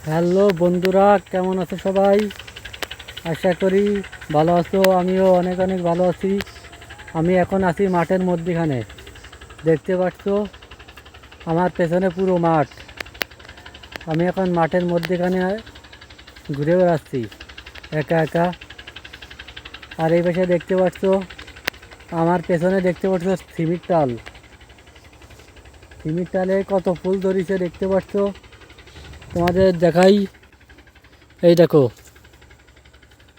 Hello বন্ধুরা, কেমন আছো সবাই? আশা করি ভালো আছো। আমিও অনেক অনেক ভালো আছি। আমি এখন আছি মাঠের মধ্যখানে। দেখতে পাচ্ছ আমার পেছনে পুরো মাঠ। আমি এখন মাঠের মধ্যখানে ঘুরে বেড়াচ্ছি একা একা। আর এই পাশে দেখতে পাচ্ছ আমার পেছনে দেখতে পাচ্ছ সিমেন্ট টাল। সিমেন্ট টালে কত ফুল ধরেছে দেখতে পাচ্ছ। তোমাদের দেখাই, এই দেখো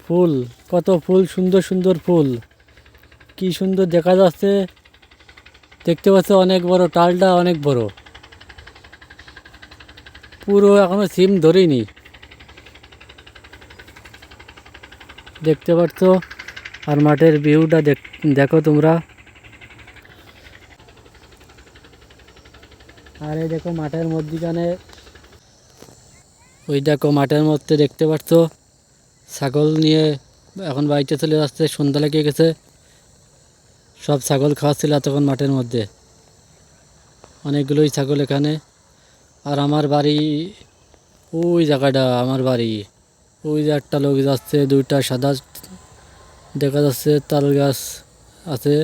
ফুল, কত ফুল, সুন্দর সুন্দর ফুল, কি সুন্দর দেখা যাচ্ছে। দেখতে পাচ্ছ অনেক বড়, টালটা অনেক বড়, পুরো এখনো সিম ধরিনি। দেখতে পাচ্ছ আর মাঠের ভিউটা দেখো তোমরা। আর এই দেখো মাঠের মধ্যখানে, ওই দেখো মাঠের মধ্যে দেখতে পাচ্ছ ছাগল নিয়ে এখন বাড়িতে চলে যাচ্ছে। সন্ধ্যা লেগে গেছে, সব ছাগল খাওয়াচ্ছিল তখন মাঠের মধ্যে, অনেকগুলোই ছাগল এখানে। আর আমার বাড়ি ওই জায়গাটা, আমার বাড়ি ওই যে একটা লোক যাচ্ছে, দুইটা সাদা দেখা যাচ্ছে তাল গাছ আছে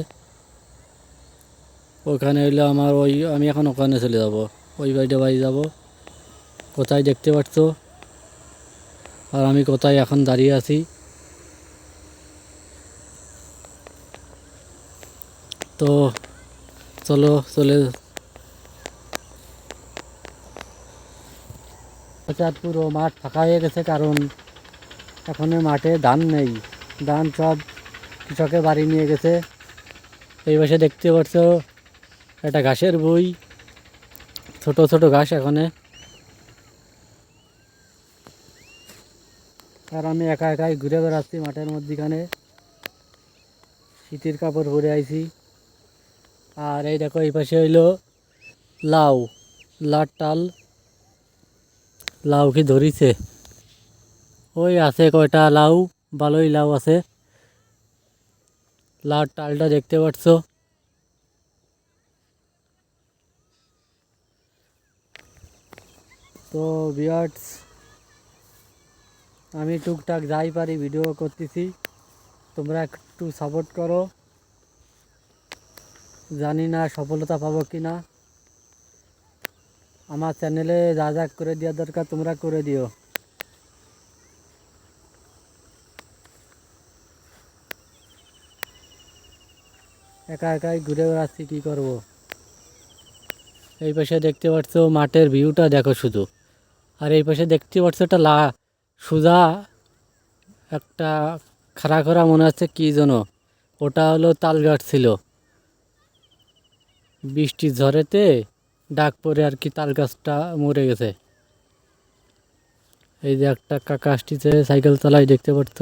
ওখানে। হইলে আমার ওই, আমি এখন ওখানে চলে যাব, ওই বাড়িটা বাড়ি যাব। কোথায় দেখতে পাচ্ছ আর আমি কোথায় এখন দাঁড়িয়ে আছি। তো চলো চলে। পুরো মাঠ ফাঁকা হয়ে গেছে, কারণ এখন মাঠে ধান নেই। ধান সব কৃষকের বাড়ি নিয়ে গেছে। এই পাশে দেখতে পাচ্ছ একটা ঘাসের বই, ছোট ছোট ঘাস এখানে। আর আমি একা একাই ঘুরে বেড়াচ্ছি মাঠের মধ্যখানে, শীতের কাপড় পরে আইছি। আর এই দেখো এই পাশে হইলো লাউ, লাট টাল, লাউ কি ধরিছে, ওই আছে কয়টা লাউ, ভালোই লাউ আছে। লাট টালটা দেখতে পাচ্ছ। তো ভিউয়ার্স, আমি টুকটাক যাই পারি ভিডিও করতেছি, তোমরা একটু সাপোর্ট করো। জানি না সফলতা পাবো কি না। আমার চ্যানেলে যা যা করে দেওয়া দরকার তোমরা করে দিও। একা একাই ঘুরে বেড়াচ্ছি, কী করবো। এই পাশে দেখতে পাচ্ছ মাঠের ভিউটা দেখো শুধু। আর এই পাশে দেখতে পাচ্ছ একটা সোজা একটা খাড়া খরা মনে হচ্ছে কি যেন, ওটা হলো তাল গাছ ছিল। বৃষ্টির ঝড়েতে ডাক পড়ে আর কি তাল গাছটা মরে গেছে। এই যে একটা কাকা আসতেছে, সাইকেল চালাই দেখতে পাচ্ছ।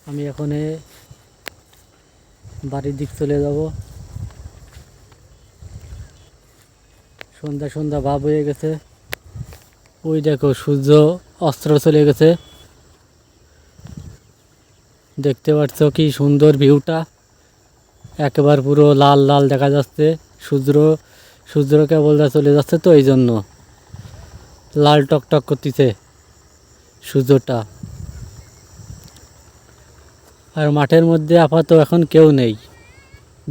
আমি এখন বাড়ির দিক চলে যাব। সন্ধ্যা সন্ধ্যা ভাব হয়ে গেছে। ওই দেখো সূর্য অস্ত চলে গেছে। দেখতে পাচ্ছ কি সুন্দর ভিউটা, একেবারে পুরো লাল লাল দেখা যাচ্ছে। সূর্য কেবল চলে যাচ্ছে, তো এই জন্য লাল টকটক করতেছে সূর্যটা। আর মাঠের মধ্যে আপাতত এখন কেউ নেই,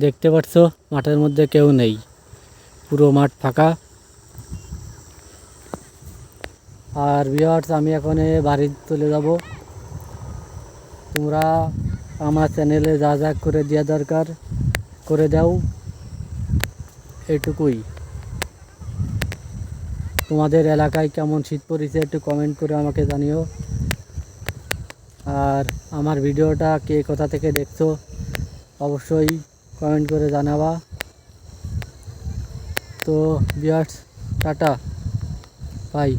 দেখতে পাচ্ছ মাঠের মধ্যে কেউ নেই, পুরো মাঠ ফাঁকা। আর ভিউয়ার্স, আমি এখন বাড়ি চলে যাব। তোমরা আমার চ্যানেলে যা যা করে দেওয়া দরকার করে দাও, এটুকুই। তোমাদের এলাকায় কেমন শীত পড়েছে একটু কমেন্ট করে আমাকে জানিও। আর আমার ভিডিওটা কে কোথা থেকে দেখছো অবশ্যই কমেন্ট করে জানাবা। তো ভিউয়ার্স, টাটা, বাই।